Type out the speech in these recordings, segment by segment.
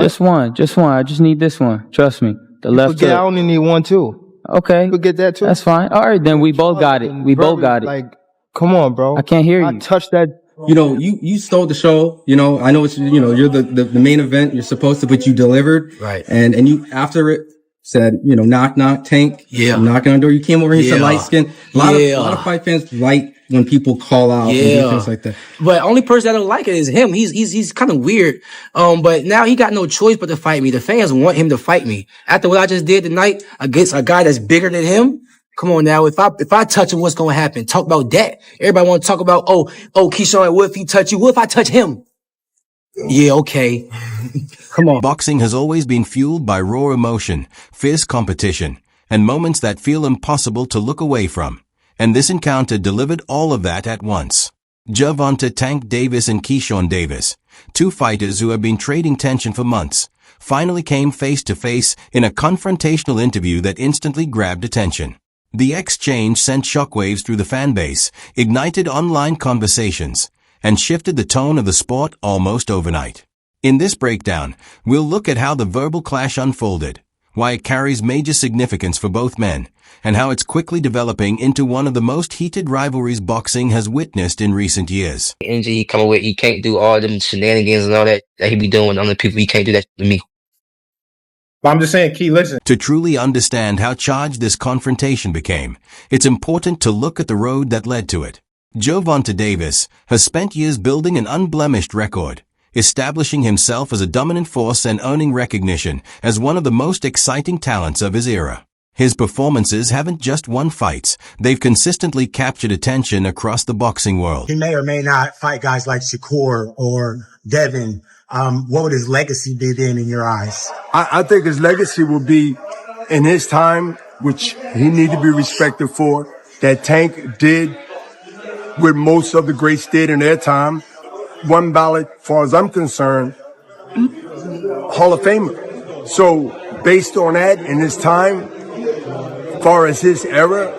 Just one. Just one. I just need this one. Trust me. The left Forget, I hook. only need one too. Okay. Forget that too. That's fine. All right, then we both got it. We both got it. Like, come on, bro. I can't hear you. I touched that. You know, you stole the show. You know, I know it's, you know, you're the main event. You're supposed to, but you delivered. Right. And you, after it, said, you know, knock, knock, Tank. Yeah. I'm knocking on the door. You came over here, said light skin. A lot of fight fans like when people call out and do things like that. But only person that don't like it is him. He's kind of weird. But now he got no choice but to fight me. The fans want him to fight me. After what I just did tonight against a guy that's bigger than him. Come on now. If I touch him, what's going to happen? Talk about that. Everybody want to talk about, oh, Keyshawn, what if he touch you? What if I touch him? Yeah, okay. Come on. Boxing has always been fueled by raw emotion, fierce competition, and moments that feel impossible to look away from. And this encounter delivered all of that at once. Gervonta Tank Davis and Keyshawn Davis, two fighters who have been trading tension for months, finally came face to face in a confrontational interview that instantly grabbed attention. The exchange sent shockwaves through the fan base, ignited online conversations, and shifted the tone of the sport almost overnight. In this breakdown, we'll look at how the verbal clash unfolded, why it carries major significance for both men, and how it's quickly developing into one of the most heated rivalries boxing has witnessed in recent years. Energy he coming with, he can't do all them shenanigans and all that he be doing with other people. He can't do that with me. But I'm just saying, Key, listen. To truly understand how charged this confrontation became, it's important to look at the road that led to it. Gervonta Davis has spent years building an unblemished record, establishing himself as a dominant force and earning recognition as one of the most exciting talents of his era. His performances haven't just won fights, they've consistently captured attention across the boxing world. He may or may not fight guys like Shakur or Devin. What would his legacy be then in your eyes? I think his legacy will be in his time, which he need to be respected for, that Tank did what most of the greats did in their time. One ballot, as far as I'm concerned, Hall of Famer. So based on that, in his time, as far as his era,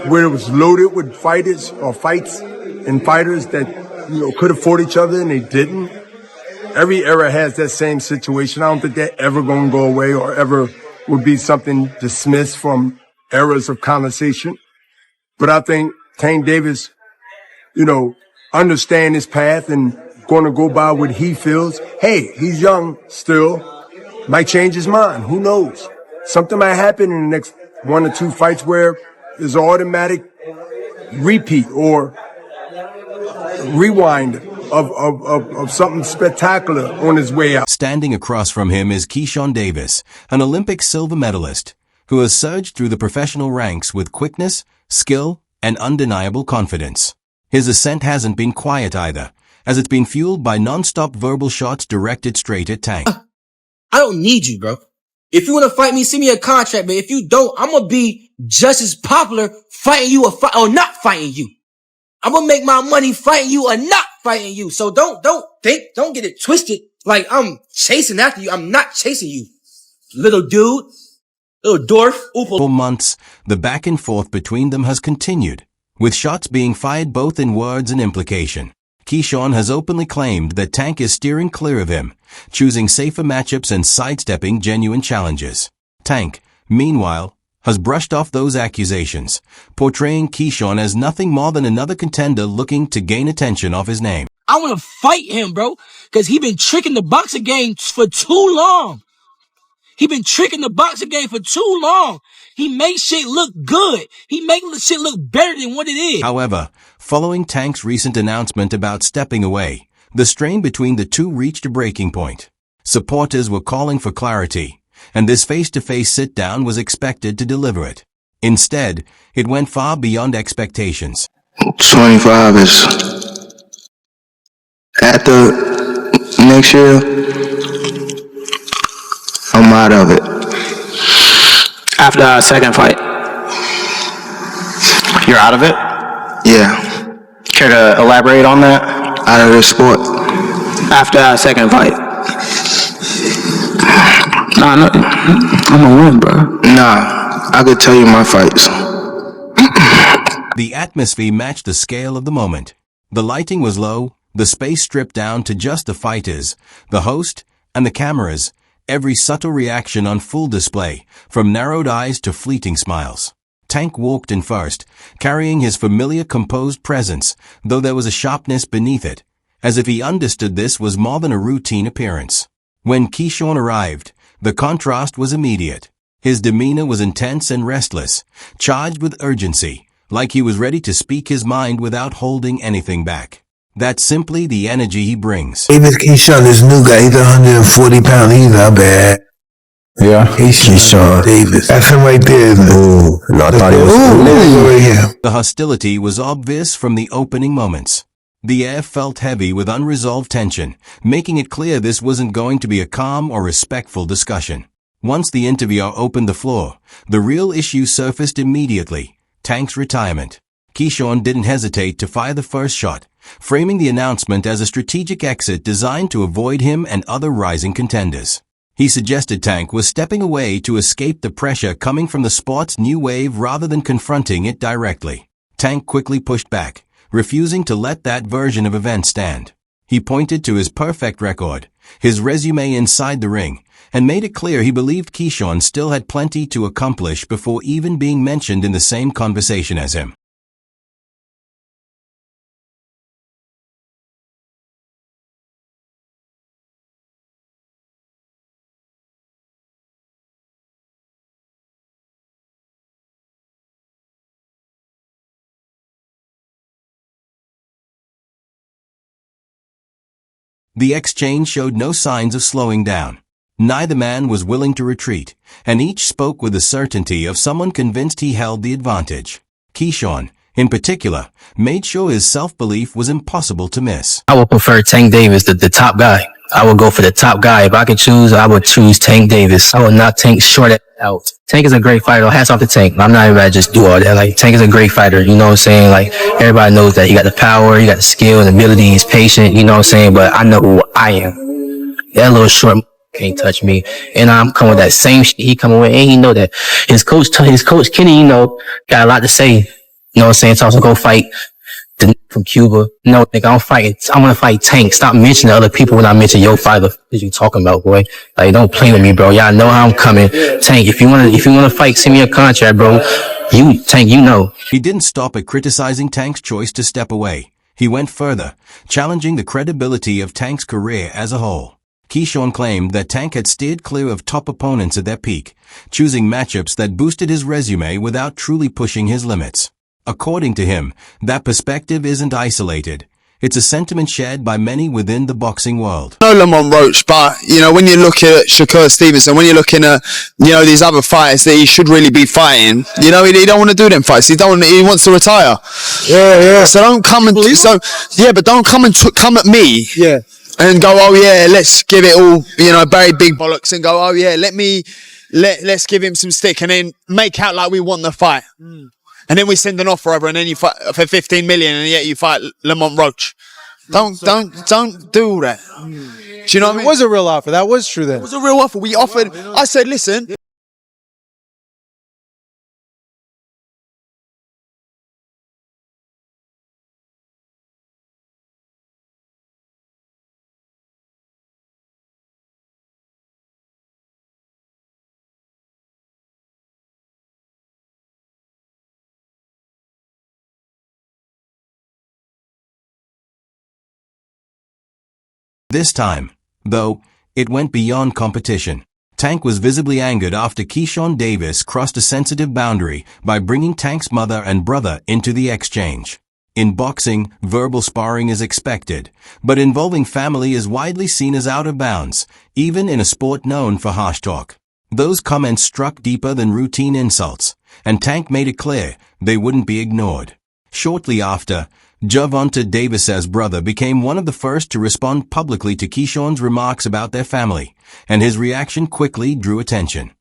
where it was loaded with fighters or fights and fighters that, you know, could have fought each other and they didn't. Every era has that same situation. I don't think they're ever going to go away or ever would be something dismissed from eras of conversation. But I think Tank Davis, you know, understand his path and going to go by what he feels. Hey, he's young still. Might change his mind. Who knows? Something might happen in the next 1 or 2 fights where there's an automatic repeat or rewind of something spectacular on his way out. Standing across from him is Keyshawn Davis, an Olympic silver medalist, who has surged through the professional ranks with quickness, skill, and undeniable confidence. His ascent hasn't been quiet either, as it's been fueled by nonstop verbal shots directed straight at Tank. I don't need you, bro. If you want to fight me, send me a contract, but if you don't, I'm going to be just as popular fighting you or not fighting you. I'm going to make my money fighting you or not fighting you. So don't get it twisted like I'm chasing after you. I'm not chasing you. Little dude, little dwarf. For months, the back and forth between them has continued, with shots being fired both in words and implication. Keyshawn has openly claimed that Tank is steering clear of him, choosing safer matchups and sidestepping genuine challenges. Tank, meanwhile, has brushed off those accusations, portraying Keyshawn as nothing more than another contender looking to gain attention off his name. I want to fight him, bro, because he been tricking the boxing game for too long. He been tricking the boxing game for too long. He makes shit look good. He makes shit look better than what it is. However, following Tank's recent announcement about stepping away, the strain between the two reached a breaking point. Supporters were calling for clarity, and this face-to-face sit-down was expected to deliver it. Instead, it went far beyond expectations. 25 is after next year, I'm out of it. After our second fight, you're out of it? Yeah. Care to elaborate on that? Out of the sport. After our second fight. Nah, no, I'm gonna win, bro. Nah, I could tell you my fights. The atmosphere matched the scale of the moment. The lighting was low, The space stripped down to just the fighters, the host, and the cameras, every subtle reaction on full display, from narrowed eyes to fleeting smiles. Tank walked in first, carrying his familiar composed presence, though there was a sharpness beneath it, as if he understood this was more than a routine appearance. When Keyshawn arrived, the contrast was immediate. His demeanor was intense and restless, charged with urgency, like he was ready to speak his mind without holding anything back. That's simply the energy he brings. Davis Keyshawn, this new guy, he's 140 pounds, he's not bad. Yeah. Keyshawn Davis. That's him right there, isn't it? Ooh, no, I thought he was. Right here. The hostility was obvious from the opening moments. The air felt heavy with unresolved tension, making it clear this wasn't going to be a calm or respectful discussion. Once the interviewer opened the floor, the real issue surfaced immediately: Tank's retirement. Keyshawn didn't hesitate to fire the first shot, framing the announcement as a strategic exit designed to avoid him and other rising contenders. He suggested Tank was stepping away to escape the pressure coming from the sport's new wave rather than confronting it directly. Tank quickly pushed back, refusing to let that version of events stand. He pointed to his perfect record, his resume inside the ring, and made it clear he believed Keyshawn still had plenty to accomplish before even being mentioned in the same conversation as him. The exchange showed no signs of slowing down. Neither man was willing to retreat, and each spoke with the certainty of someone convinced he held the advantage. Keyshawn, in particular, made sure his self-belief was impossible to miss. I would prefer Tank Davis, the top guy. I would go for the top guy. If I could choose, I would choose Tank Davis. I would not Tank short it out. Tank is a great fighter. Hats off to Tank. I'm not even about to just do all that. Like, Tank is a great fighter. You know what I'm saying? Like, everybody knows that he got the power, he got the skill and ability, he's patient, you know what I'm saying? But I know who I am. That little short can't touch me. And I'm coming with that same shit he coming with. And he know that his coach Kenny, you know, got a lot to say. You know what I'm saying? So go fight the from Cuba. No, nigga, I want to fight Tank. Stop mentioning other people when I mention your fighter. What you talking about, boy? Like, don't play with me, bro. Y'all know how I'm coming. Tank, if you wanna fight, send me a contract, bro. Tank, you know. He didn't stop at criticizing Tank's choice to step away. He went further, challenging the credibility of Tank's career as a whole. Keyshawn claimed that Tank had steered clear of top opponents at their peak, choosing matchups that boosted his resume without truly pushing his limits. According to him, that perspective isn't isolated. It's a sentiment shared by many within the boxing world. No Lamont Roach, but, you know, when you look at Shakur Stevenson, when you're looking at, you know, these other fighters that he should really be fighting, you know, he don't want to do them fights. He wants to retire. Yeah. So don't come and, but don't come at me. Yeah. And go, oh yeah, let's give it all, you know, very big bollocks, and go, oh yeah, let's give him some stick, and then make out like we want the fight. And then we send an offer over, and then you fight for 15 million, and yet you fight Lamont Roach. Don't do all that. Do you know what I mean? It was a real offer. That was true then. It was a real offer. We offered. I said, listen. This time, though, it went beyond competition. Tank was visibly angered after Keyshawn Davis crossed a sensitive boundary by bringing Tank's mother and brother into the exchange. In boxing, verbal sparring is expected, but involving family is widely seen as out of bounds, even in a sport known for harsh talk. Those comments struck deeper than routine insults, and Tank made it clear they wouldn't be ignored. Shortly after, Gervonta Davis's brother became one of the first to respond publicly to Keyshawn's remarks about their family, and his reaction quickly drew attention.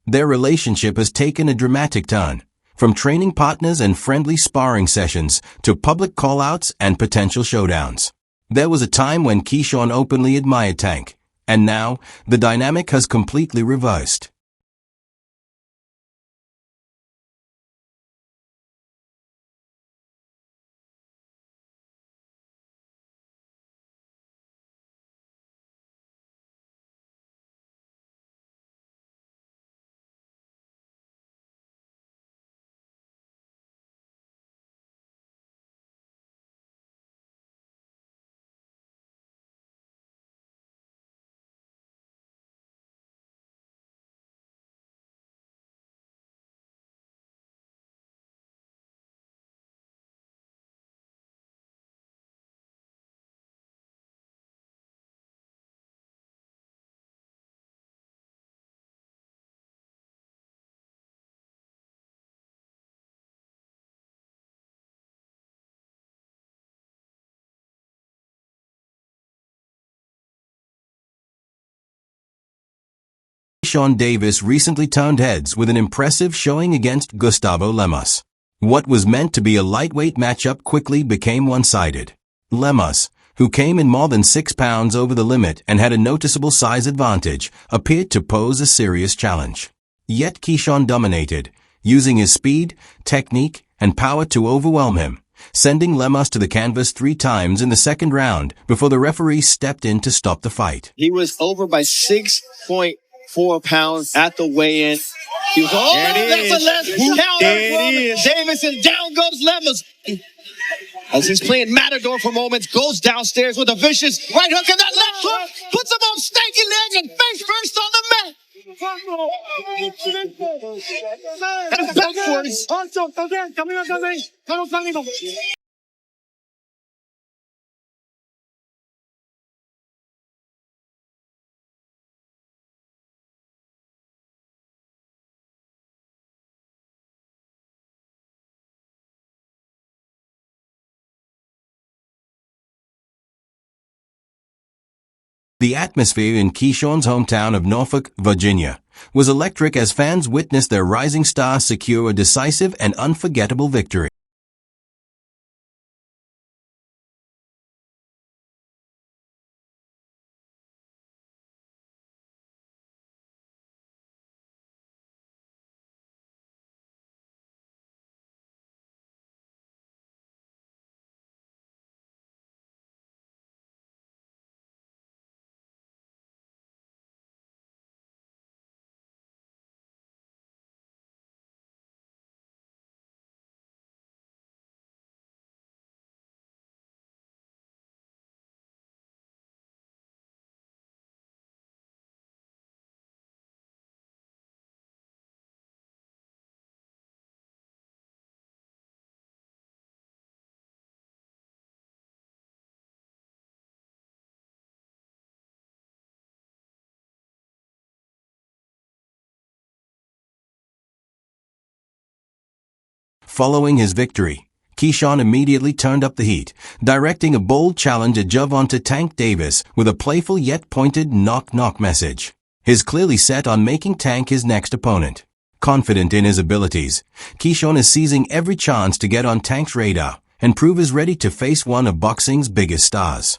Their relationship has taken a dramatic turn, from training partners and friendly sparring sessions to public call-outs and potential showdowns. There was a time when Keyshawn openly admired Tank, and now the dynamic has completely reversed. Keyshawn Davis recently turned heads with an impressive showing against Gustavo Lemos. What was meant to be a lightweight matchup quickly became one-sided. Lemos, who came in more than 6 pounds over the limit and had a noticeable size advantage, appeared to pose a serious challenge. Yet Keyshawn dominated, using his speed, technique, and power to overwhelm him, sending Lemos to the canvas 3 times in the second round before the referee stepped in to stop the fight. He was over by 6.4 pounds at the weigh-in. He was that's a left counter from Davis, and down goes Lemos. As he's playing Matador for moments, goes downstairs with a vicious right hook, and that left hook puts him on stanky legs and face first on the mat. The atmosphere in Keyshawn's hometown of Norfolk, Virginia, was electric as fans witnessed their rising star secure a decisive and unforgettable victory. Following his victory, Keyshawn immediately turned up the heat, directing a bold challenge at Gervonta Tank Davis with a playful yet pointed knock-knock message. He's clearly set on making Tank his next opponent. Confident in his abilities, Keyshawn is seizing every chance to get on Tank's radar and prove he's ready to face one of boxing's biggest stars.